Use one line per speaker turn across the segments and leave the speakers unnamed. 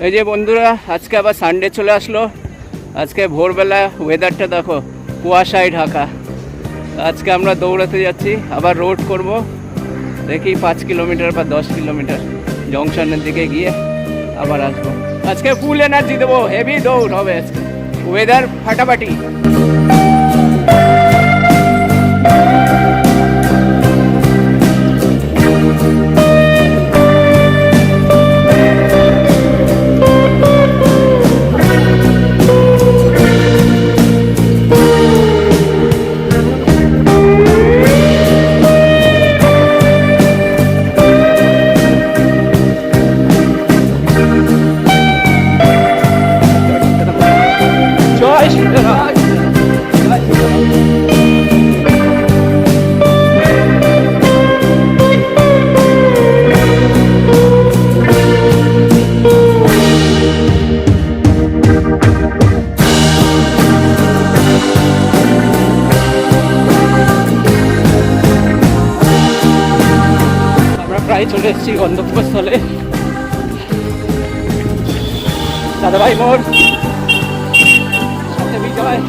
এই যে বন্ধুরা, আজকে আবার সানডে চলে আসলো। আজকে ভোরবেলা ওয়েদারটা দেখো, কুয়াশায় ঢাকা। আজকে আমরা দৌড়াতে যাচ্ছি, আবার রোড করব। দেখি 5 কিলোমিটার বা 10 কিলোমিটার জংশনের দিকে গিয়ে আবার আসবো। আজকে ফুল এনার্জি দেবো, হেভি দৌড় হবে আজকে। ওয়েদার ফাটাফাটি। প্রায় চলে এসেছি গন্তব্যস্থলে। দাদাভাই মোড়, সাথে বিজয়।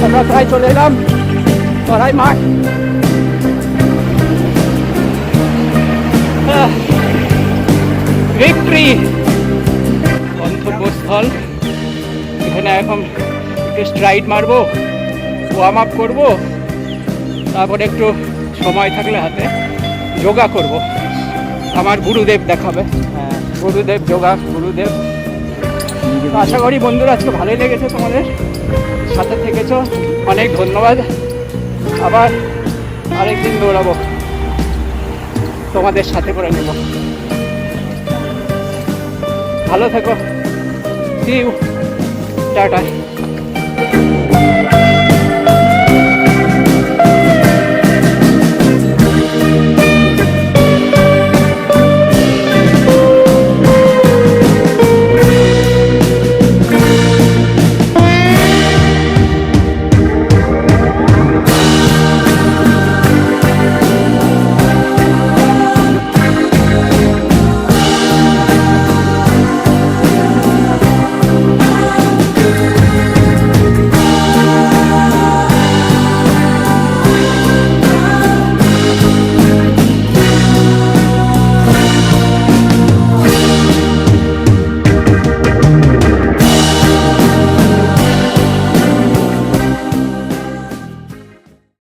আমরা প্রায় চলে এলাম চড়াই মাঠ। ভিক্টরি গন্তব্যস্থল। এখানে এখন একটু স্ট্রাইড মারবো, ওয়ার্ম আপ করবো, তারপরে একটু সময় থাকলে হাতে যোগা করব। আমার গুরুদেব দেখাবে, গুরুদেব যোগা, গুরুদেব। আশা করি বন্ধুরা আজকে ভালোই লেগেছে, তোমাদের সাথে থেকেছো, অনেক ধন্যবাদ। আবার আরেকদিন দৌড়াবো, তোমাদের সাথে করে নেব। ভালো থেকো, সি ইউ, টাটা।